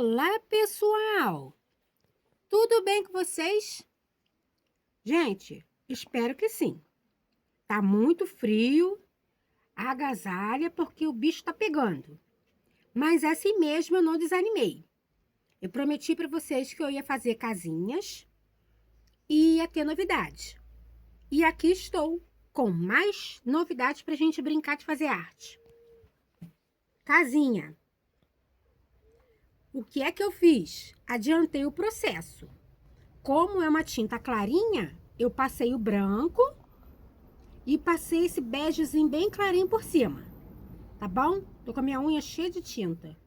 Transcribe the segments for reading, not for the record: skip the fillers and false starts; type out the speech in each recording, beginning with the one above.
Olá, pessoal! Tudo bem com vocês? Gente, espero que sim. Tá muito frio, agasalha porque o bicho tá pegando. Mas assim mesmo eu não desanimei. Eu prometi para vocês que eu ia fazer casinhas e ia ter novidades. E aqui estou com mais novidades pra gente brincar de fazer arte. Casinha. O que é que eu fiz? Adiantei o processo. Como é uma tinta clarinha, eu passei o branco e passei esse begezinho bem clarinho por cima, tá bom? Tô com a minha unha cheia de tinta,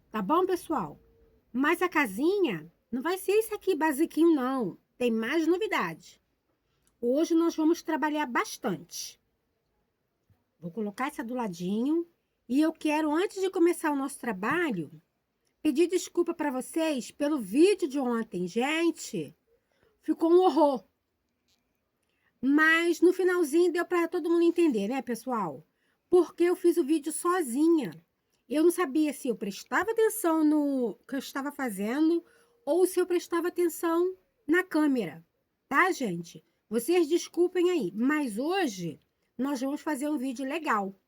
tá bom, pessoal? Mas a casinha não vai ser esse aqui basiquinho, não. Tem mais novidade. Hoje nós vamos trabalhar bastante. Vou colocar essa do ladinho e eu quero, antes de começar o nosso trabalho, pedir desculpa para vocês pelo vídeo de ontem. Gente, ficou um horror. Mas no finalzinho deu para todo mundo entender, né, pessoal? Porque eu fiz o vídeo sozinha. Eu não sabia se eu prestava atenção no que eu estava fazendo ou se eu prestava atenção na câmera, tá, gente? Vocês desculpem aí, mas hoje nós vamos fazer um vídeo legal.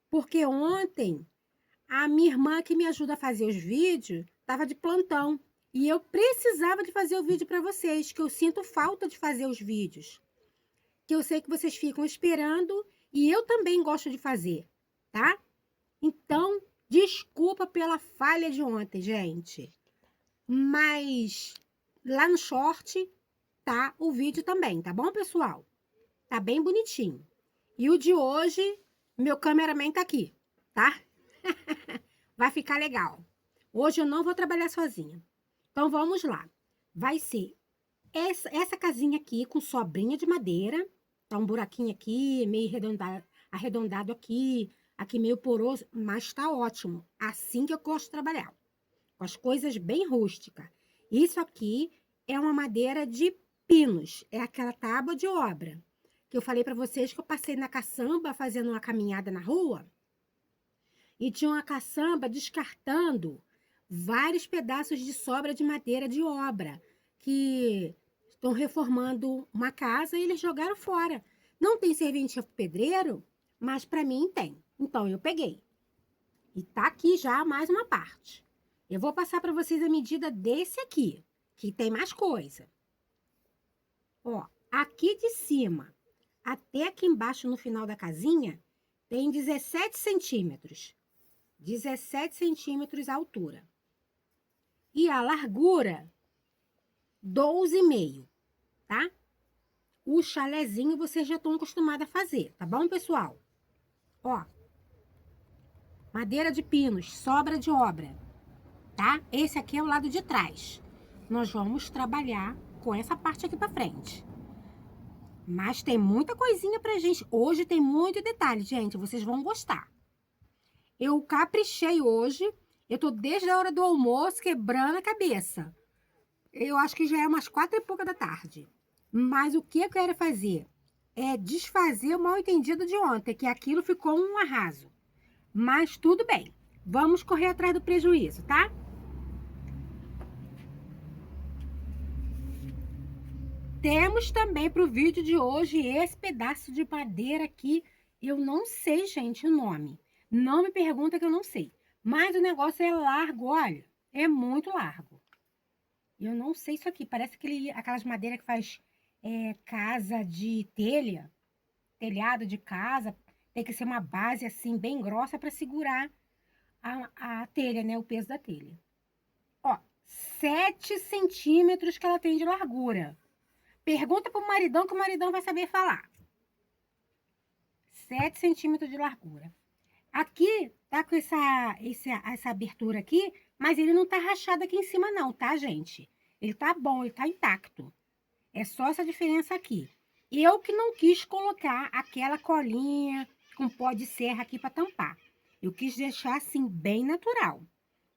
Porque ontem a minha irmã que me ajuda a fazer os vídeos estava de plantão e eu precisava de fazer o vídeo para vocês, que eu sinto falta de fazer os vídeos, que eu sei que vocês ficam esperando e eu também gosto de fazer, tá? Então, desculpa pela falha de ontem, gente. Mas lá no short tá o vídeo também, tá bom, pessoal? Tá bem bonitinho. E o de hoje, meu cameraman tá aqui, tá? Vai ficar legal. Hoje eu não vou trabalhar sozinha. Então, vamos lá. Vai ser essa casinha aqui com sobrinha de madeira. Tá um buraquinho aqui, meio arredondado aqui, aqui meio poroso, mas tá ótimo. Assim que eu gosto de trabalhar. Com as coisas bem rústicas. Isso aqui é uma madeira de pinos. É aquela tábua de obra. Que eu falei para vocês que eu passei na caçamba fazendo uma caminhada na rua. E tinha uma caçamba descartando vários pedaços de sobra de madeira de obra. Que estão reformando uma casa e eles jogaram fora. Não tem serventia pro pedreiro, mas para mim tem. Então eu peguei. E tá aqui já mais uma parte. Eu vou passar para vocês a medida desse aqui, que tem mais coisa. Ó, aqui de cima até aqui embaixo no final da casinha tem 17 centímetros. 17 centímetros a altura. E a largura 12,5, tá? O chalezinho vocês já estão acostumados a fazer, tá bom, pessoal? Ó, madeira de pinos, sobra de obra, tá? Esse aqui é o lado de trás. Nós vamos trabalhar com essa parte aqui pra frente. Mas tem muita coisinha pra gente. Hoje tem muito detalhe, gente, vocês vão gostar. Eu caprichei hoje, eu tô desde a hora do almoço quebrando a cabeça. Eu acho que já é umas 4h pouca da tarde. Mas o que eu quero fazer é desfazer o mal-entendido de ontem, que aquilo ficou um arraso. Mas tudo bem, vamos correr atrás do prejuízo, tá? Temos também para o vídeo de hoje esse pedaço de madeira aqui. Eu não sei, gente, o nome. Não me pergunta que eu não sei. Mas o negócio é largo, olha. É muito largo. Eu não sei isso aqui. Parece aquelas madeiras que faz casa de telha. Telhado de casa. Tem que ser uma base assim, bem grossa para segurar a telha, né? O peso da telha. Ó, 7 centímetros que ela tem de largura. Pergunta pro maridão que o maridão vai saber falar. 7 centímetros de largura. Aqui tá com essa abertura aqui, mas ele não tá rachado aqui em cima não, tá, gente? Ele tá bom, ele tá intacto. É só essa diferença aqui. Eu que não quis colocar aquela colinha com pó de serra aqui para tampar. Eu quis deixar assim, bem natural.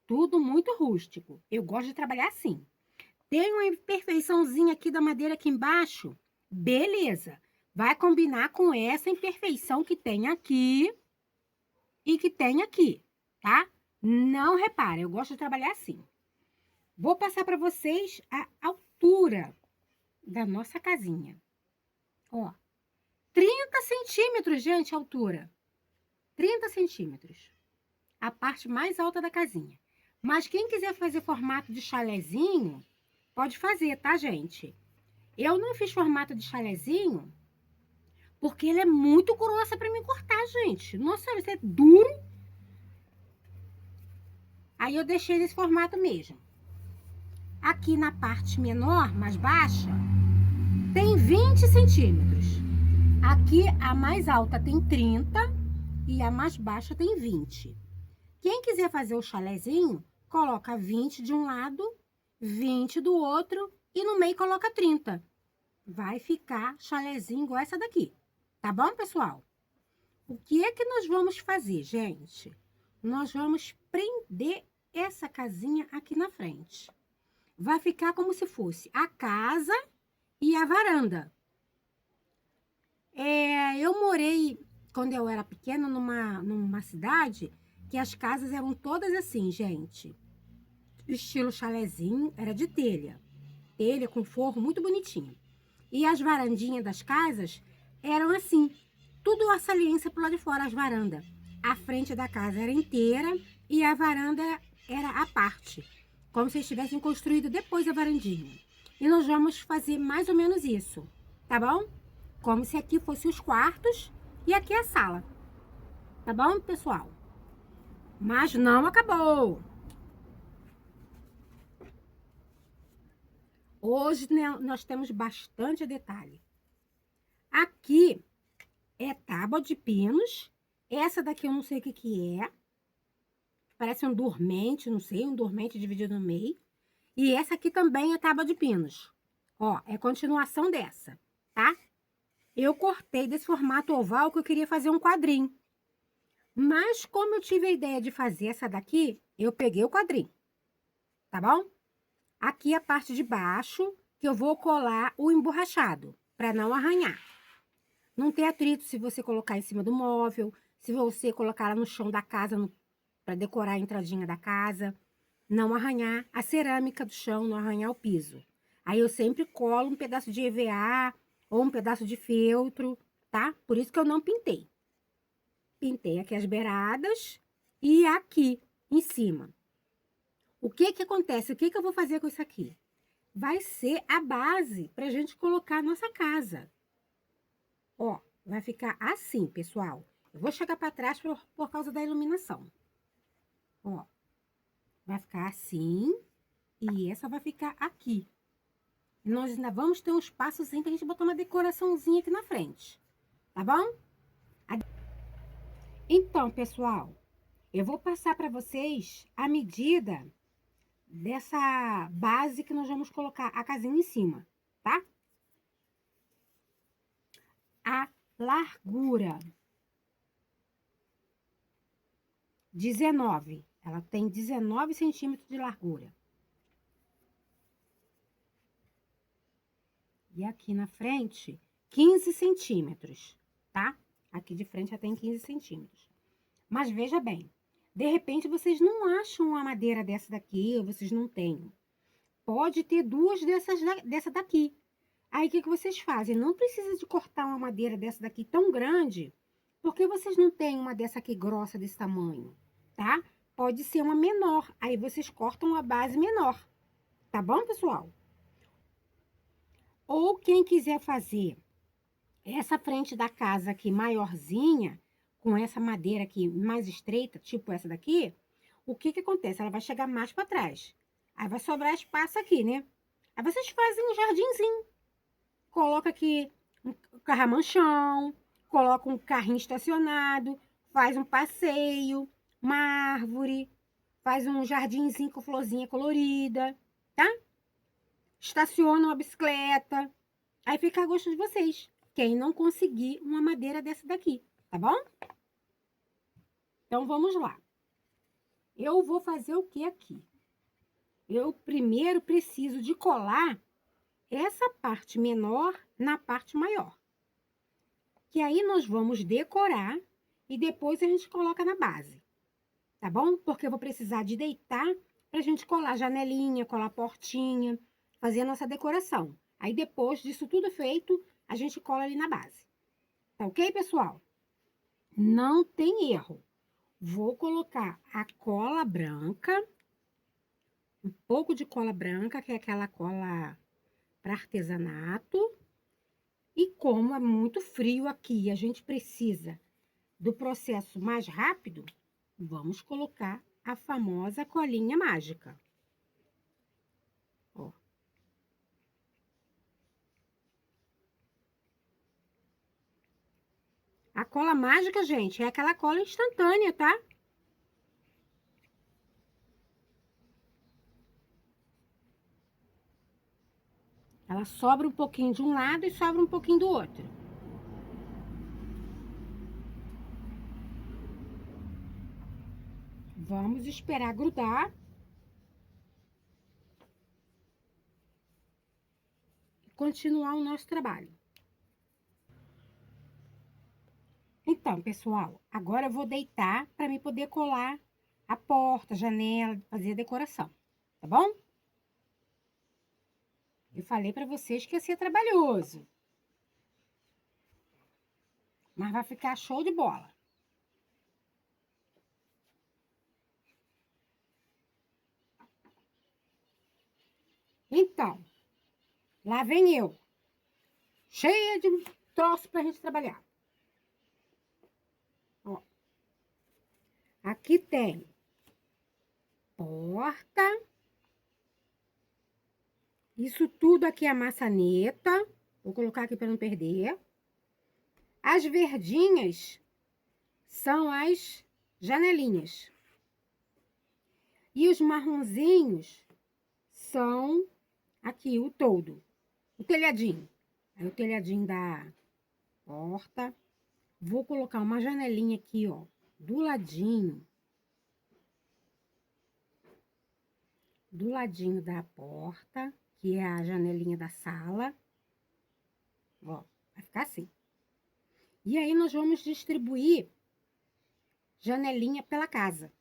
Tudo muito rústico. Eu gosto de trabalhar assim. Tem uma imperfeiçãozinha aqui da madeira aqui embaixo? Beleza. Vai combinar com essa imperfeição que tem aqui e que tem aqui, tá? Não repara, eu gosto de trabalhar assim. Vou passar para vocês a altura da nossa casinha. Ó, 30 centímetros, gente, a altura. 30 centímetros. A parte mais alta da casinha. Mas quem quiser fazer formato de chalezinho, pode fazer, tá, gente? Eu não fiz formato de chalezinho porque ele é muito grossa para mim cortar, gente. Nossa, isso é duro. Aí eu deixei nesse formato mesmo. Aqui na parte menor, mais baixa, tem 20 centímetros. Aqui a mais alta tem 30 e a mais baixa tem 20. Quem quiser fazer o chalezinho, coloca 20 de um lado, 20 do outro e no meio coloca 30. Vai ficar chalezinho igual essa daqui. Tá bom, pessoal? O que é que nós vamos fazer, gente? Nós vamos prender essa casinha aqui na frente. Vai ficar como se fosse a casa e a varanda. Eu morei, quando eu era pequena, numa cidade que as casas eram todas assim, gente. Estilo chalezinho, era de telha. Telha com forro muito bonitinho. E as varandinhas das casas eram assim, tudo a saliência pro lado de fora, as varandas. A frente da casa era inteira e a varanda era à parte, como se eles tivessem construído depois a varandinha. E nós vamos fazer mais ou menos isso, tá bom? Como se aqui fossem os quartos e aqui a sala. Tá bom, pessoal? Mas não acabou. Hoje, né, nós temos bastante detalhe. Aqui é tábua de pinos. Essa daqui eu não sei o que que é. Parece um dormente, não sei, um dormente dividido no meio. E essa aqui também é tábua de pinos. Ó, é continuação dessa, tá? Eu cortei desse formato oval que eu queria fazer um quadrinho. Mas como eu tive a ideia de fazer essa daqui, eu peguei o quadrinho, tá bom? Aqui a parte de baixo, que eu vou colar o emborrachado, para não arranhar. Não ter atrito se você colocar em cima do móvel, se você colocar lá no chão da casa, para decorar a entradinha da casa. Não arranhar a cerâmica do chão, não arranhar o piso. Aí eu sempre colo um pedaço de EVA ou um pedaço de feltro, tá? Por isso que eu não pintei. Pintei aqui as beiradas e aqui em cima. O que que acontece? O que que eu vou fazer com isso aqui? Vai ser a base para a gente colocar a nossa casa. Ó, vai ficar assim, pessoal. Eu vou chegar para trás por causa da iluminação. Ó, vai ficar assim e essa vai ficar aqui. Nós ainda vamos ter um espaçozinho pra gente botar uma decoraçãozinha aqui na frente, tá bom? Então, pessoal, eu vou passar para vocês a medida dessa base que nós vamos colocar a casinha em cima, tá? A largura 19, ela tem 19 centímetros de largura. E aqui na frente, 15 centímetros, tá? Aqui de frente já tem 15 centímetros. Mas veja bem, de repente vocês não acham uma madeira dessa daqui, ou vocês não têm. Pode ter duas dessa daqui. Aí o que vocês fazem? Não precisa de cortar uma madeira dessa daqui tão grande, porque vocês não têm uma dessa aqui grossa desse tamanho, tá? Pode ser uma menor, aí vocês cortam a base menor, tá bom, pessoal? Ou quem quiser fazer essa frente da casa aqui maiorzinha, com essa madeira aqui mais estreita, tipo essa daqui, o que que acontece? Ela vai chegar mais para trás. Aí vai sobrar espaço aqui, né? Aí vocês fazem um jardinzinho. Coloca aqui um carramanchão, coloca um carrinho estacionado, faz um passeio, uma árvore, faz um jardinzinho com florzinha colorida, tá? Estaciona uma bicicleta. Aí fica a gosto de vocês. Quem não conseguir uma madeira dessa daqui, tá bom? Então, vamos lá. Eu vou fazer o que aqui? Eu primeiro preciso de colar essa parte menor na parte maior. Que aí nós vamos decorar e depois a gente coloca na base, tá bom? Porque eu vou precisar de deitar pra gente colar janelinha, colar portinha, fazer a nossa decoração. Aí depois disso tudo feito, a gente cola ali na base. Tá ok, pessoal? Não tem erro. Vou colocar a cola branca, um pouco de cola branca, que é aquela cola para artesanato. E como é muito frio aqui, a gente precisa do processo mais rápido, vamos colocar a famosa colinha mágica. Ó. A cola mágica, gente, é aquela cola instantânea, tá? Ela sobra um pouquinho de um lado e sobra um pouquinho do outro. Vamos esperar grudar. E continuar o nosso trabalho. Então, pessoal, agora eu vou deitar para me poder colar a porta, a janela, fazer a decoração, tá bom? Eu falei para vocês que ia ser trabalhoso. Mas vai ficar show de bola. Então, lá vem eu. Cheia de troço pra gente trabalhar. Ó. Aqui tem porta. Isso tudo aqui é maçaneta. Vou colocar aqui para não perder. As verdinhas são as janelinhas. E os marronzinhos são aqui o toldo, o telhadinho. Aí o telhadinho da porta. Vou colocar uma janelinha aqui, ó, do ladinho. Do ladinho da porta, que é a janelinha da sala. Ó, vai ficar assim. E aí, nós vamos distribuir janelinha pela casa.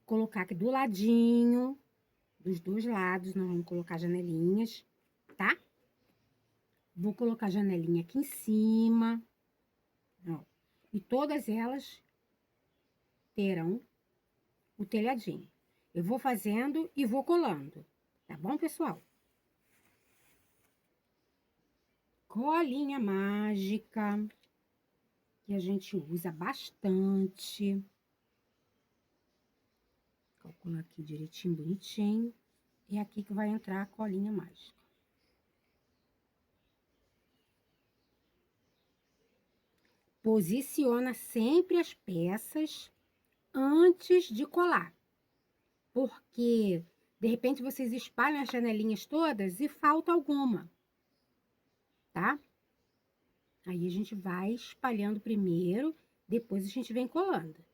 Colocar aqui do ladinho, dos dois lados, nós vamos colocar janelinhas, tá? Vou colocar janelinha aqui em cima, ó. E todas elas terão o telhadinho. Eu vou fazendo e vou colando, tá bom, pessoal? Colinha mágica, que a gente usa bastante. Calcular aqui direitinho, bonitinho. É aqui que vai entrar a colinha mágica. Posiciona sempre as peças antes de colar. Porque, de repente, vocês espalham as janelinhas todas e falta alguma, tá? Aí a gente vai espalhando primeiro, depois a gente vem colando.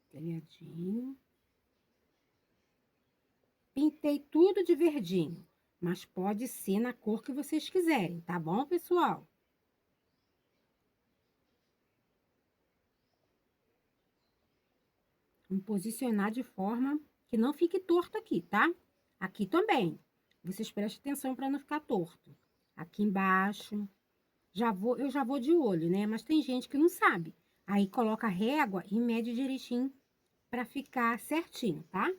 Telhadinho. Pintei tudo de verdinho, mas pode ser na cor que vocês quiserem, tá bom, pessoal? Vamos posicionar de forma que não fique torto aqui, tá? Aqui também. Vocês prestem atenção para não ficar torto. Aqui embaixo. Eu já vou de olho, né? Mas tem gente que não sabe. Aí coloca a régua e mede direitinho para ficar certinho, tá?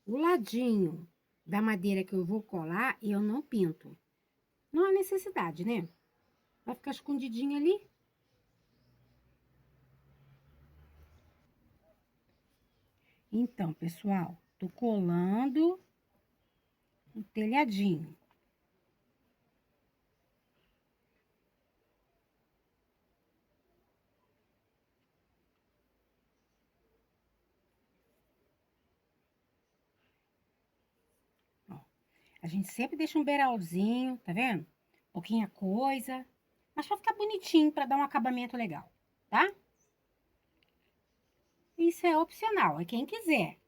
O ladinho da madeira que eu vou colar, eu não pinto. Não há necessidade, né? Vai ficar escondidinho ali. Então, pessoal, tô colando o telhadinho. Ó, a gente sempre deixa um beiralzinho, tá vendo? Pouquinha coisa, mas pra ficar bonitinho, pra dar um acabamento legal, tá? Isso é opcional, é quem quiser.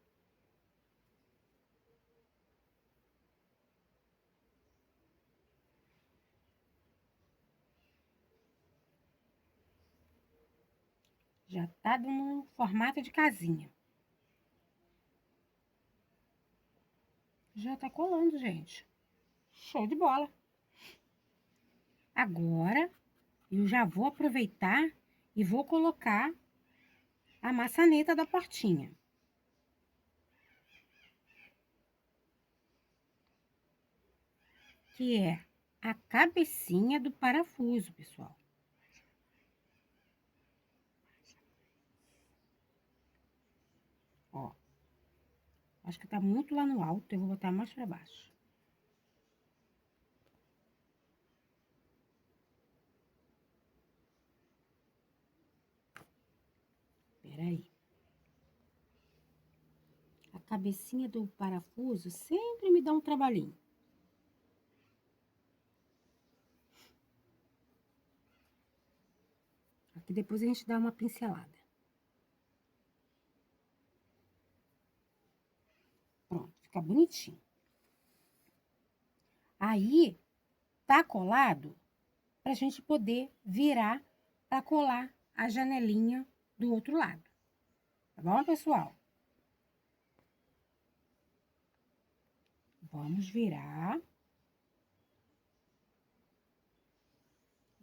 Já tá dando um formato de casinha. Já tá colando, gente. Show de bola. Agora, eu já vou aproveitar e vou colocar a maçaneta da portinha. Que é a cabecinha do parafuso, pessoal. Ó. Acho que tá muito lá no alto, eu vou botar mais pra baixo. Peraí. A cabecinha do parafuso sempre me dá um trabalhinho. Aqui depois a gente dá uma pincelada. Pronto, fica bonitinho. Aí, tá colado pra gente poder virar pra colar a janelinha do outro lado. Tá bom, pessoal? Vamos virar.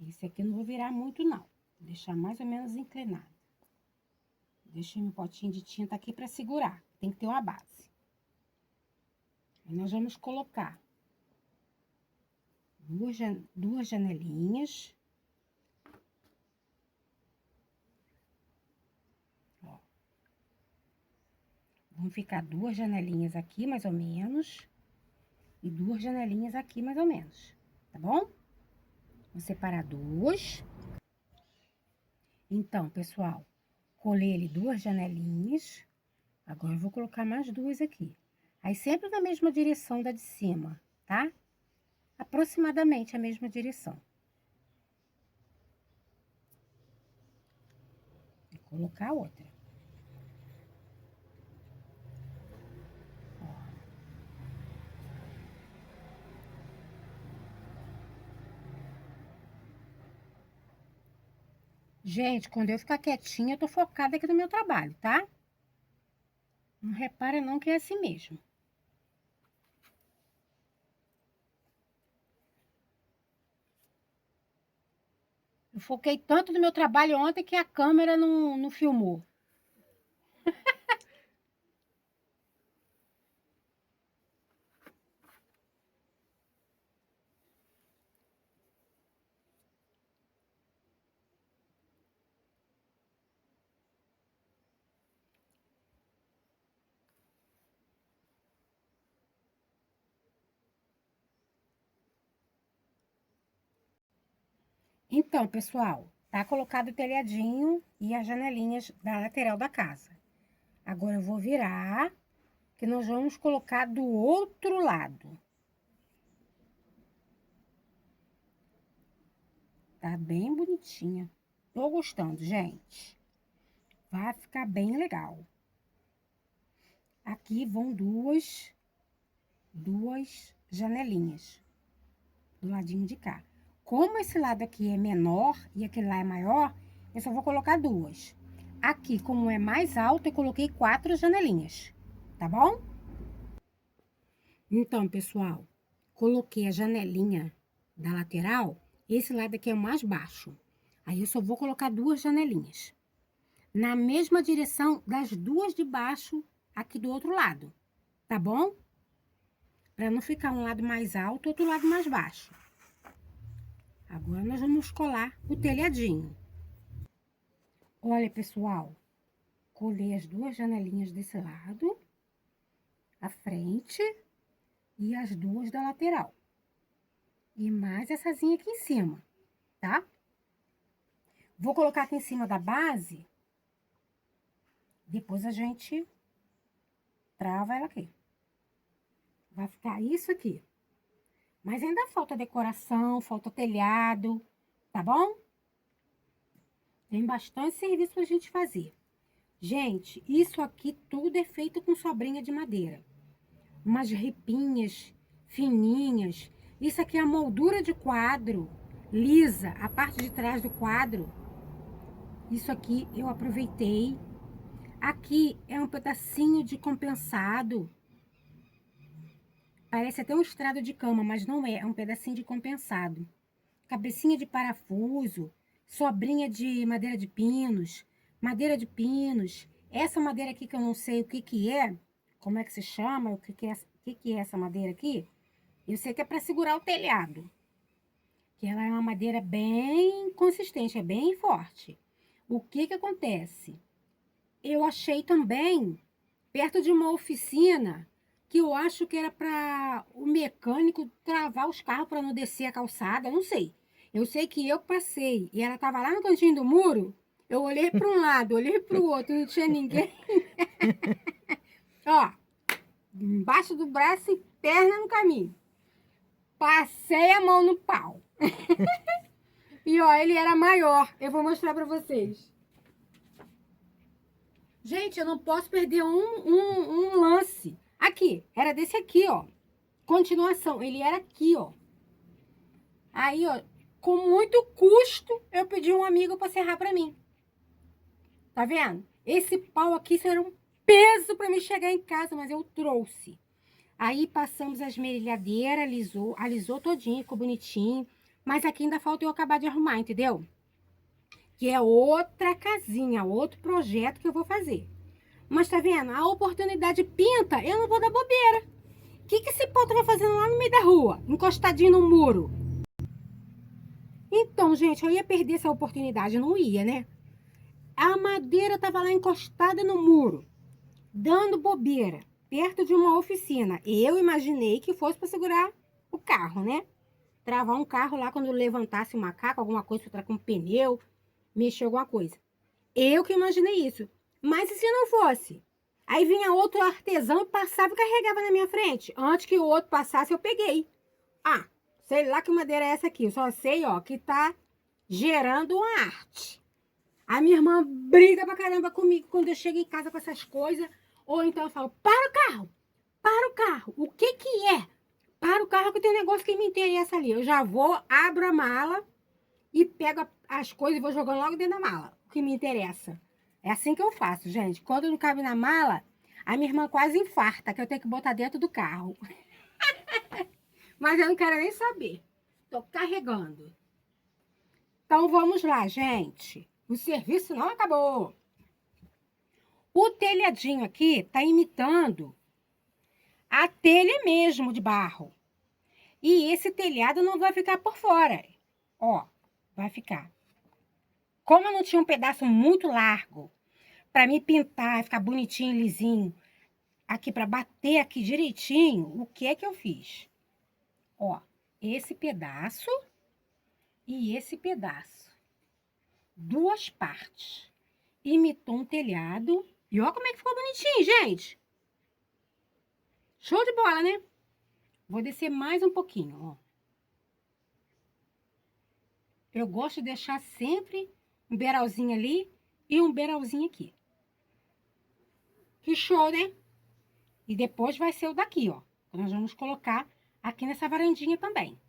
Esse aqui eu não vou virar muito, não. Vou deixar mais ou menos inclinado. Deixei meu potinho de tinta aqui para segurar. Tem que ter uma base. Aí nós vamos colocar duas janelinhas. Ó. Vão ficar duas janelinhas aqui, mais ou menos. E duas janelinhas aqui, mais ou menos. Tá bom? Vou separar duas. Então, pessoal, colei ali duas janelinhas. Agora, eu vou colocar mais duas aqui. Aí, sempre na mesma direção da de cima, tá? Aproximadamente a mesma direção. Vou colocar outra. Ó. Gente, quando eu ficar quietinha, eu tô focada aqui no meu trabalho, tá? Não repara não que é assim mesmo. Eu foquei tanto no meu trabalho ontem que a câmera não filmou. Então, pessoal, tá colocado o telhadinho e as janelinhas da lateral da casa. Agora eu vou virar, que nós vamos colocar do outro lado. Tá bem bonitinha. Tô gostando, gente. Vai ficar bem legal. Aqui vão duas janelinhas do ladinho de cá. Como esse lado aqui é menor e aquele lá é maior, eu só vou colocar duas. Aqui, como é mais alto, eu coloquei 4 janelinhas, tá bom? Então, pessoal, coloquei a janelinha da lateral, esse lado aqui é o mais baixo. Aí, eu só vou colocar 2 janelinhas. Na mesma direção das duas de baixo, aqui do outro lado, tá bom? Para não ficar um lado mais alto, outro lado mais baixo. Agora, nós vamos colar o telhadinho. Olha, pessoal, colei as 2 janelinhas desse lado, a frente e as 2 da lateral. E maisessazinha aqui em cima, tá? Vou colocar aqui em cima da base, depois a gente trava ela aqui. Vai ficar isso aqui. Mas ainda falta decoração, falta telhado, tá bom? Tem bastante serviço pra gente fazer. Gente, isso aqui tudo é feito com sobrinha de madeira. Umas ripinhas fininhas. Isso aqui é a moldura de quadro, lisa, a parte de trás do quadro. Isso aqui eu aproveitei. Aqui é um pedacinho de compensado. Parece até um estrado de cama, mas não é. É um pedacinho de compensado. Cabecinha de parafuso, sobrinha de madeira de pinos, madeira de pinos. Essa madeira aqui que eu não sei o que que é, como é que se chama, o que é essa madeira aqui? Eu sei que é para segurar o telhado, que ela é uma madeira bem consistente, é bem forte. O que que acontece? Eu achei também perto de uma oficina que eu acho que era para o mecânico travar os carros para não descer a calçada, não sei. Eu sei que eu passei e ela estava lá no cantinho do muro. Eu olhei para um lado, olhei para o outro, não tinha ninguém. Ó, embaixo do braço e perna no caminho. Passei a mão no pau. E ó, ele era maior. Eu vou mostrar para vocês. Gente, eu não posso perder um lance. Aqui, era desse aqui, ó. Continuação, ele era aqui, ó. Aí, ó, com muito custo, eu pedi um amigo para serrar para mim. Tá vendo? Esse pau aqui isso era um peso para me chegar em casa, mas eu trouxe. Aí passamos a esmerilhadeira, alisou todinho, ficou bonitinho. Mas aqui ainda falta eu acabar de arrumar, entendeu? Que é outra casinha, outro projeto que eu vou fazer. Mas tá vendo? A oportunidade pinta, eu não vou dar bobeira. O que esse pau tava fazendo lá no meio da rua, encostadinho no muro? Então, gente, eu ia perder essa oportunidade, não ia, né? A madeira tava lá encostada no muro, dando bobeira, perto de uma oficina. Eu imaginei que fosse para segurar o carro, né? Travar um carro lá quando levantasse um macaco, alguma coisa para trocar um pneu, mexer alguma coisa. Eu que imaginei isso. Mas e se não fosse? Aí vinha outro artesão e passava e carregava na minha frente. Antes que o outro passasse, eu peguei. Ah, sei lá que madeira é essa aqui. Eu só sei, ó, que tá gerando uma arte. A minha irmã briga pra caramba comigo quando eu chego em casa com essas coisas. Ou então eu falo, para o carro! Para o carro! O que que é? Para o carro que tem um negócio que me interessa ali. Eu já vou, abro a mala e pego as coisas e vou jogando logo dentro da mala. O que me interessa. É assim que eu faço, gente. Quando não cabe na mala, a minha irmã quase infarta, que eu tenho que botar dentro do carro. Mas eu não quero nem saber. Tô carregando. Então vamos lá, gente. O serviço não acabou. O telhadinho aqui tá imitando a telha mesmo de barro. E esse telhado não vai ficar por fora. Ó, vai ficar. Como eu não tinha um pedaço muito largo para me pintar, ficar bonitinho, lisinho, aqui para bater aqui direitinho, o que é que eu fiz? Ó, esse pedaço e esse pedaço. Duas partes. Imitou um telhado. E olha como é que ficou bonitinho, gente. Show de bola, né? Vou descer mais um pouquinho, ó. Eu gosto de deixar sempre um beiralzinho ali e um beiralzinho aqui. Que show, né? E depois vai ser o daqui, ó. Nós vamos colocar aqui nessa varandinha também.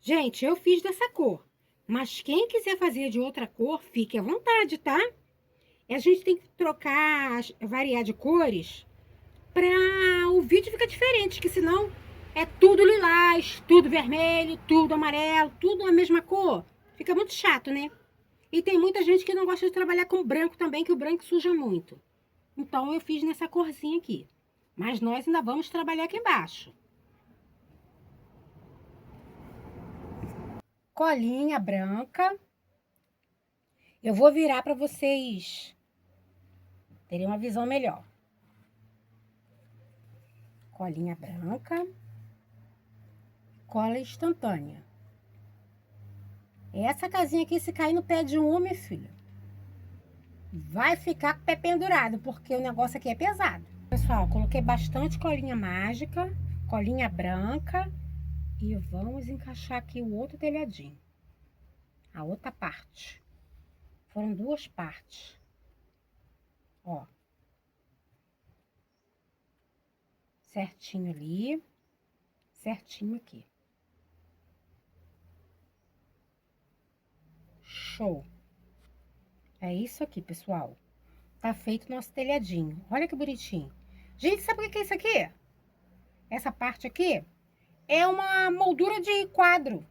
Gente, eu fiz dessa cor. Mas quem quiser fazer de outra cor, fique à vontade, tá? E a gente tem que trocar, variar de cores para o vídeo ficar diferente, que senão é tudo lilás, tudo vermelho, tudo amarelo, tudo a mesma cor. Fica muito chato, né? E tem muita gente que não gosta de trabalhar com branco também, que o branco suja muito. Então eu fiz nessa corzinha aqui. Mas nós ainda vamos trabalhar aqui embaixo. Colinha branca. Eu vou virar para vocês terem uma visão melhor. Colinha branca. Cola instantânea. Essa casinha aqui, se cair no pé de um, meu filho, vai ficar com o pé pendurado, porque o negócio aqui é pesado. Pessoal, coloquei bastante colinha mágica, colinha branca. E vamos encaixar aqui o outro telhadinho. A outra parte. Foram duas partes. Ó. Certinho ali. Certinho aqui. Show. É isso aqui, pessoal. Tá feito o nosso telhadinho. Olha que bonitinho. Gente, sabe o que é isso aqui? Essa parte aqui é uma moldura de quadro.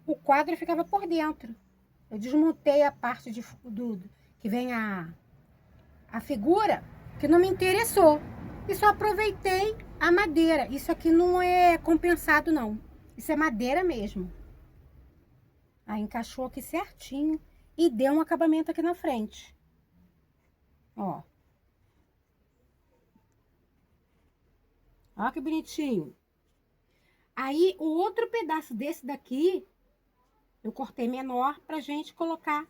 O quadro ficava por dentro. Eu desmontei a parte que vem a figura, que não me interessou. E só aproveitei a madeira. Isso aqui não é compensado, não. Isso é madeira mesmo. Aí encaixou aqui certinho e deu um acabamento aqui na frente. Ó. Ó que bonitinho. Aí, o outro pedaço desse daqui, eu cortei menor pra gente colocar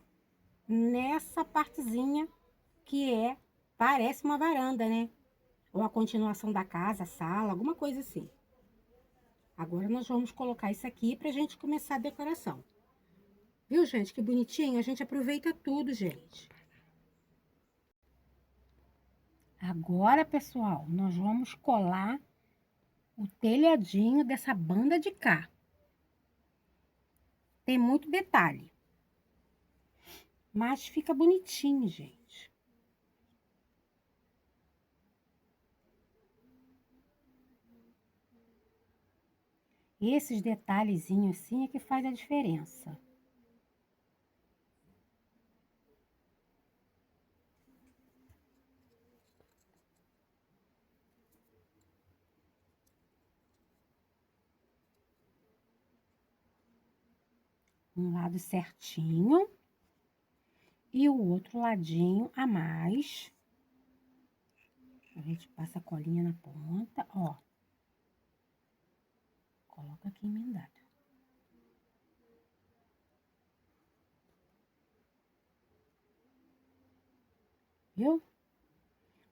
nessa partezinha que parece uma varanda, né? Ou a continuação da casa, sala, alguma coisa assim. Agora nós vamos colocar isso aqui pra gente começar a decoração. Viu, gente? Que bonitinho. A gente aproveita tudo, gente. Agora, pessoal, nós vamos colar o telhadinho dessa banda de cá. Tem muito detalhe. Mas fica bonitinho, gente. Esses detalhezinhos assim é que faz a diferença. Um lado certinho e o outro ladinho a mais. A gente passa a colinha na ponta, ó. Coloca aqui emendado. Viu?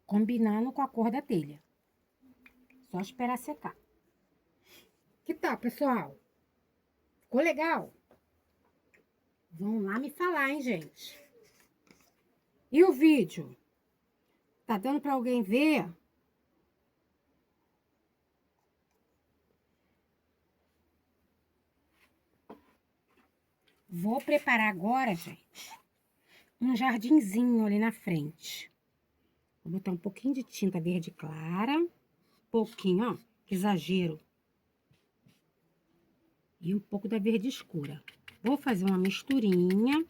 Combinando com a cor da telha. Só esperar secar. Que tal, pessoal? Ficou legal? Vão lá me falar, hein, gente? E o vídeo? Tá dando para alguém ver? Vou preparar agora, gente, um jardinzinho ali na frente. Vou botar um pouquinho de tinta verde clara. Pouquinho, ó, que exagero. E um pouco da verde escura. Vou fazer uma misturinha.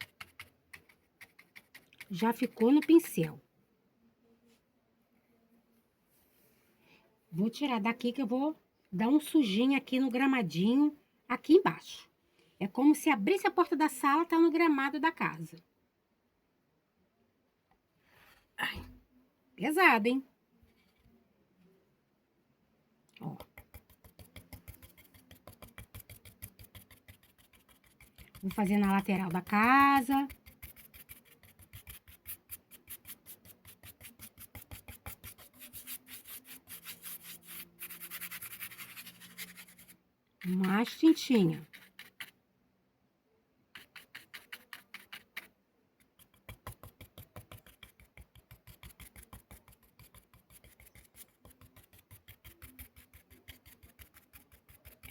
Já ficou no pincel. Vou tirar daqui que eu vou dar um sujinho aqui no gramadinho, aqui embaixo. É como se abrisse a porta da sala, tá no gramado da casa. Ai, pesado, hein? Ó. Vou fazer na lateral da casa. Mais tintinha.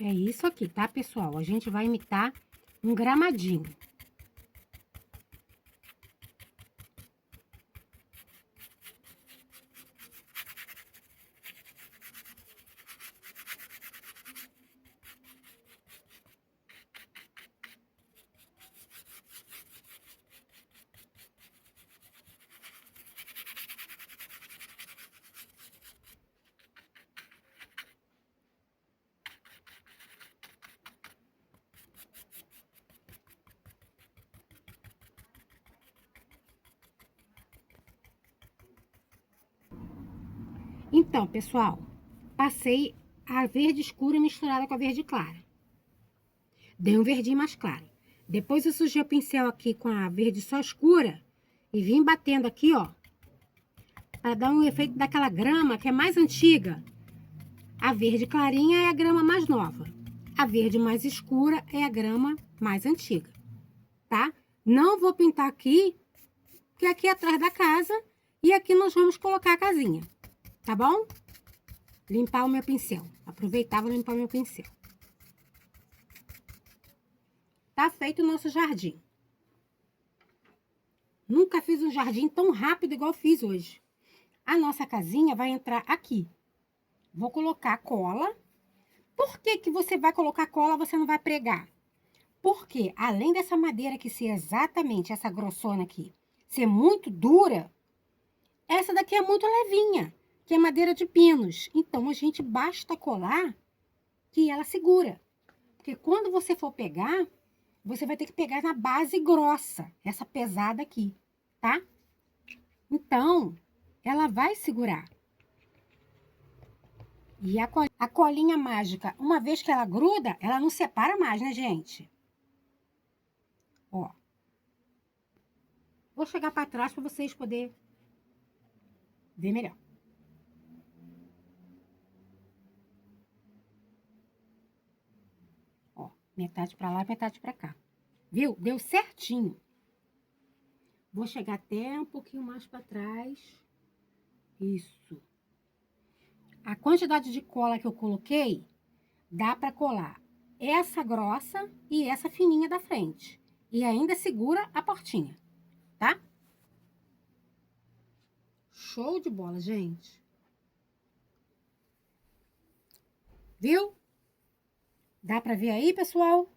É isso aqui, tá, pessoal? A gente vai imitar um gramadinho. Então, pessoal, passei a verde escura misturada com a verde clara. Dei um verdinho mais claro. Depois eu sujei o pincel aqui com a verde só escura e vim batendo aqui, ó, para dar um efeito daquela grama que é mais antiga. A verde clarinha é a grama mais nova. A verde mais escura é a grama mais antiga, tá? Não vou pintar aqui, porque aqui é atrás da casa e aqui nós vamos colocar a casinha, tá bom? Limpar o meu pincel. Aproveitar, vou limpar o meu pincel. Tá feito o nosso jardim. nunca fiz um jardim tão rápido igual fiz hoje. A nossa casinha vai entrar aqui. Vou colocar cola. Por que que você vai colocar cola, você não vai pregar? Porque, além dessa madeira que ser exatamente essa grossona aqui, ser muito dura, essa daqui é muito levinha, que é madeira de pinos. Então, a gente basta colar que ela segura. Porque quando você for pegar, você vai ter que pegar na base grossa, essa pesada aqui, tá? Então, ela vai segurar. E a colinha mágica, uma vez que ela gruda, ela não separa mais, né, gente? Ó. Vou chegar para trás para vocês poderem ver melhor. Ó, metade para lá e metade para cá. Viu? Deu certinho. Vou chegar até um pouquinho mais para trás. Isso. A quantidade de cola que eu coloquei, dá para colar essa grossa e essa fininha da frente. E ainda segura a portinha, tá? Show de bola, gente. Viu? Dá para ver aí, pessoal?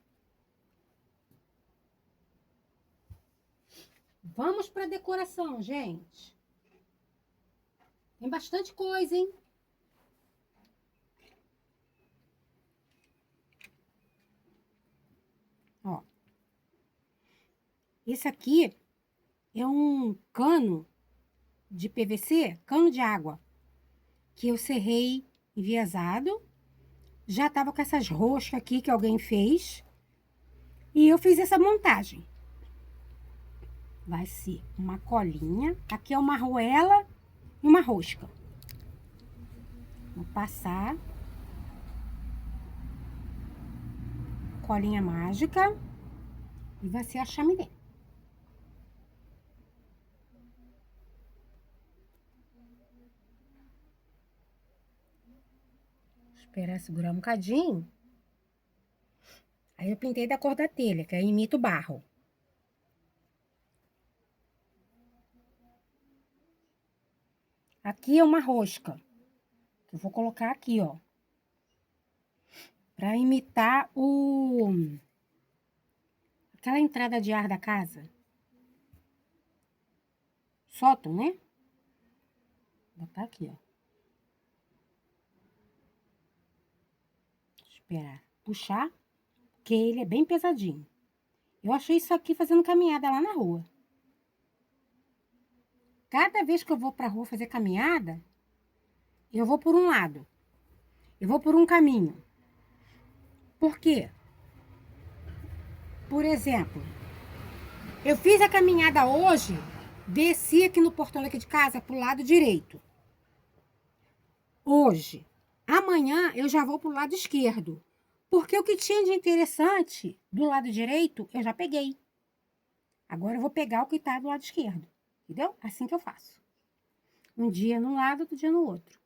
Vamos para decoração, gente. Tem bastante coisa, hein? Ó. Esse aqui é um cano de PVC, cano de água, que eu serrei enviesado. Já tava com essas roscas aqui que alguém fez. E eu fiz essa montagem. Vai ser uma colinha. Aqui é uma arruela e uma rosca. Vou passar. Colinha mágica. E vai ser a chaminé. Esperar segurar um bocadinho. Aí eu pintei da cor da telha, que aí imita o barro. Aqui é uma rosca. Que eu vou colocar aqui, ó. Pra imitar aquela entrada de ar da casa. Sótão, né? Vou botar aqui, ó. Esperar puxar, porque ele é bem pesadinho. Eu achei isso aqui fazendo caminhada lá na rua. Cada vez que eu vou pra rua fazer caminhada, eu vou por um lado. Eu vou por um caminho. Por quê? Por exemplo, eu fiz a caminhada hoje, desci aqui no portão aqui de casa pro lado direito. Hoje. Amanhã eu já vou pro lado esquerdo. Porque o que tinha de interessante do lado direito, eu já peguei. Agora eu vou pegar o que tá do lado esquerdo. Entendeu? Assim que eu faço. Um dia num lado, outro dia no outro.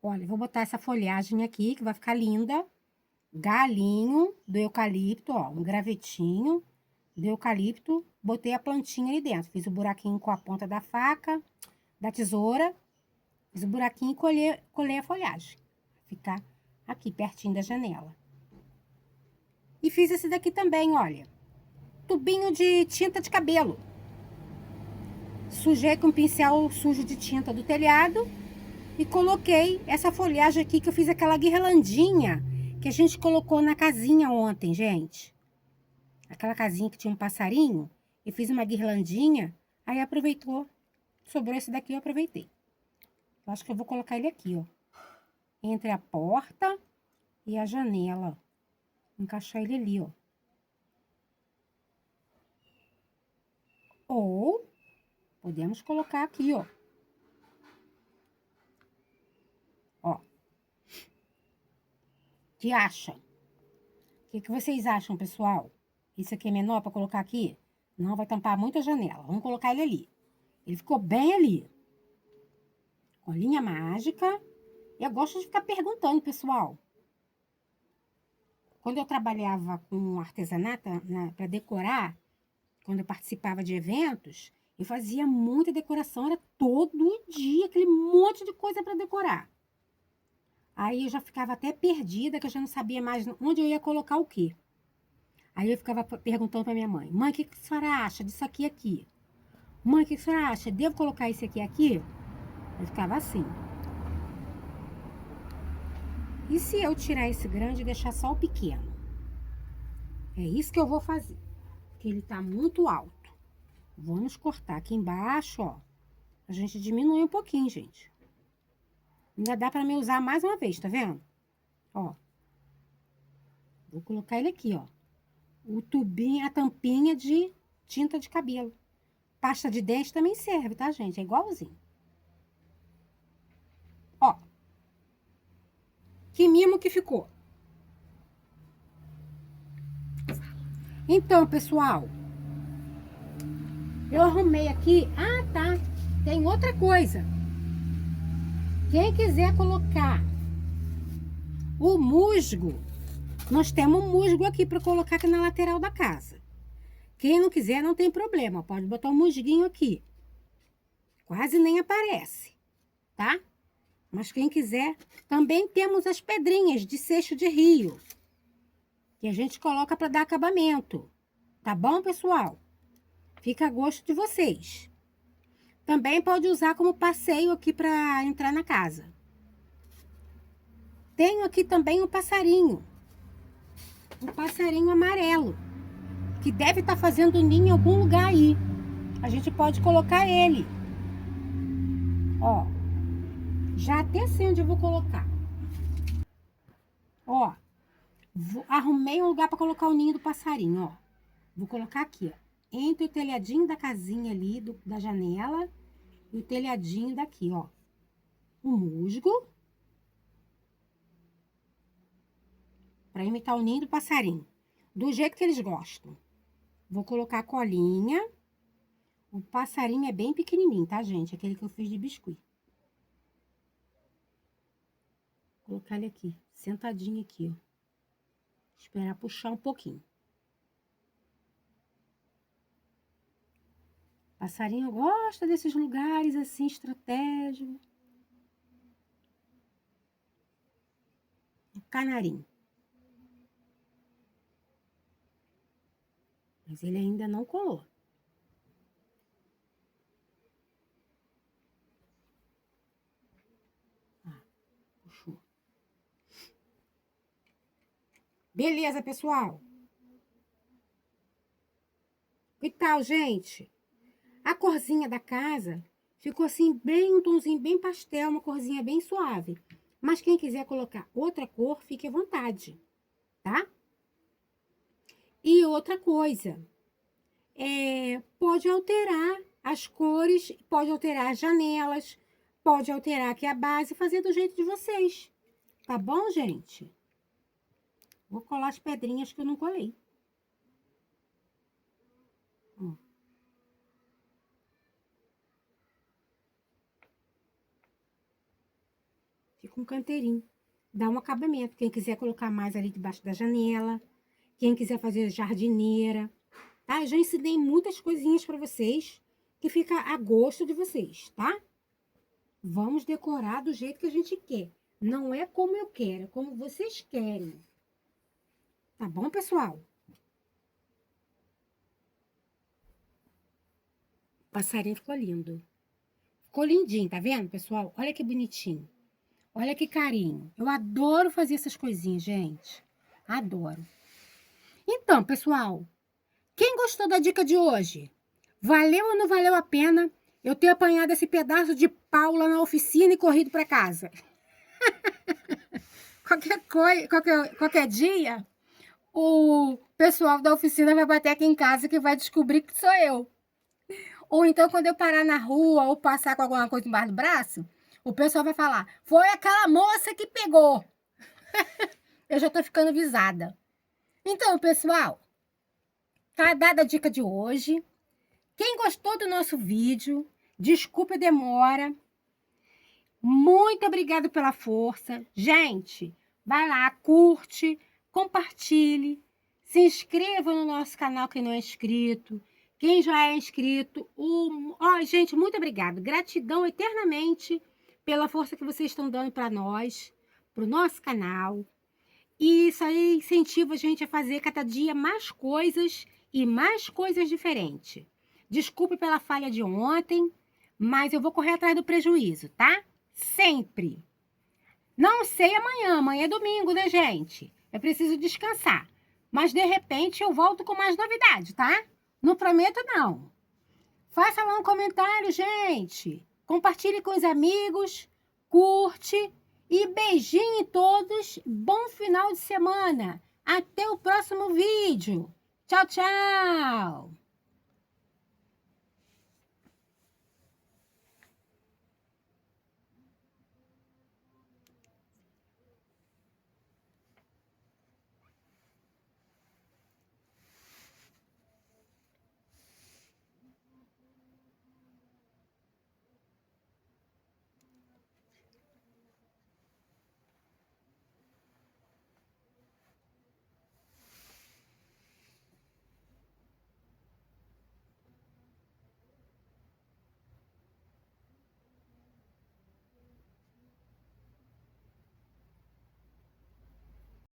Olha, eu vou botar essa folhagem aqui, que vai ficar linda. Galinho do eucalipto, ó. Um gravetinho do eucalipto. Botei a plantinha ali dentro. Fiz o buraquinho com a ponta da faca, da tesoura. Fiz o buraquinho e colhei a folhagem. Ficar aqui, pertinho da janela. E fiz esse daqui também, olha. Tubinho de tinta de cabelo. Sujei com um pincel sujo de tinta do telhado e coloquei essa folhagem aqui que eu fiz aquela guirlandinha que a gente colocou na casinha ontem, gente. Aquela casinha que tinha um passarinho. E fiz uma guirlandinha, aí aproveitou. Sobrou esse daqui, eu aproveitei. Eu acho que eu vou colocar ele aqui, ó. Entre a porta e a janela. Encaixar ele ali, ó. Ou podemos colocar aqui, ó. Ó. Que acha? O que vocês acham, pessoal? Isso aqui é menor para colocar aqui? Não, vai tampar muito a janela. Vamos colocar ele ali. Ele ficou bem ali. Colinha mágica. Eu gosto de ficar perguntando, pessoal. Quando eu trabalhava com artesanato, para decorar, quando eu participava de eventos, Eu fazia muita decoração, era todo dia aquele monte de coisa para decorar. Aí eu já ficava até perdida, que eu já não sabia mais onde eu ia colocar o quê. Aí eu ficava perguntando para minha mãe: mãe, o que a senhora acha disso aqui aqui? Mãe, o que a senhora acha? Devo colocar isso aqui aqui? Eu ficava assim. E se eu tirar esse grande e deixar só o pequeno? É isso que eu vou fazer. Porque ele tá muito alto. Vamos cortar aqui embaixo, ó. A gente diminui um pouquinho, gente. Ainda dá pra me usar mais uma vez, tá vendo? Ó. Vou colocar ele aqui, ó. O tubinho, a tampinha de tinta de cabelo. Pasta de dente também serve, tá, gente? É igualzinho. Ó. Que mimo que ficou. Então, pessoal, eu arrumei aqui. Ah, tá. Tem outra coisa. Quem quiser colocar o musgo, nós temos um musgo aqui para colocar aqui na lateral da casa. Quem não quiser, não tem problema. Pode botar um musguinho aqui. Quase nem aparece, tá? Mas quem quiser, também temos as pedrinhas de seixo de rio, que a gente coloca para dar acabamento. Tá bom, pessoal? Fica a gosto de vocês. Também pode usar como passeio aqui para entrar na casa. Tenho aqui também um passarinho amarelo, que deve estar fazendo ninho em algum lugar aí. A gente pode colocar ele. Ó, já até sei onde eu vou colocar. Ó, arrumei um lugar para colocar o ninho do passarinho, ó. Vou colocar aqui, ó, entre o telhadinho da casinha ali, da janela, e o telhadinho daqui, ó. O musgo, para imitar o ninho do passarinho, do jeito que eles gostam. Vou colocar a colinha. O passarinho é bem pequenininho, tá, gente? Aquele que eu fiz de biscuit. Vou colocar ele aqui, sentadinho aqui, ó. Esperar puxar um pouquinho. Passarinho gosta desses lugares assim, estratégicos. O canarinho. Mas ele ainda não colou. Ah, puxou. Beleza, pessoal? Que tal, gente? A corzinha da casa ficou assim, bem um tonzinho bem pastel, uma corzinha bem suave. Mas quem quiser colocar outra cor, fique à vontade, tá? E outra coisa, pode alterar as cores, pode alterar as janelas, pode alterar aqui a base, fazer do jeito de vocês. Tá bom, gente? Vou colar as pedrinhas que eu não colei. Ó. Fica um canteirinho. Dá um acabamento. Quem quiser colocar mais ali debaixo da janela. Quem quiser fazer jardineira. Tá? Eu já ensinei muitas coisinhas para vocês. Que fica a gosto de vocês, tá? Vamos decorar do jeito que a gente quer. Não é como eu quero, é como vocês querem. Tá bom, pessoal? O passarinho ficou lindo. Ficou lindinho, tá vendo, pessoal? Olha que bonitinho. Olha que carinho. Eu adoro fazer essas coisinhas, gente. Adoro. Então, pessoal, quem gostou da dica de hoje? Valeu ou não valeu a pena eu ter apanhado esse pedaço de pau lá na oficina e corrido para casa? Qualquer dia, o pessoal da oficina vai bater aqui em casa que vai descobrir que sou eu. Ou então, quando eu parar na rua ou passar com alguma coisa embaixo do braço, o pessoal vai falar, foi aquela moça que pegou. Eu já tô ficando avisada. Então, pessoal, tá dada a dica de hoje. Quem gostou do nosso vídeo, desculpe a demora. Muito obrigada pela força. Gente, vai lá, curte, compartilhe, se inscreva no nosso canal quem não é inscrito. Quem já é inscrito, gente, muito obrigado. Gratidão eternamente pela força que vocês estão dando para nós, para o nosso canal. E isso aí incentiva a gente a fazer cada dia mais coisas e mais coisas diferentes. Desculpe pela falha de ontem, mas eu vou correr atrás do prejuízo, tá? Sempre. Não sei amanhã, amanhã é domingo, né, gente? Eu preciso descansar. Mas de repente eu volto com mais novidade, tá? Não prometo, não. Faça lá um comentário, gente. Compartilhe com os amigos, curte e beijinho em todos. Bom final de semana. Até o próximo vídeo. Tchau, tchau.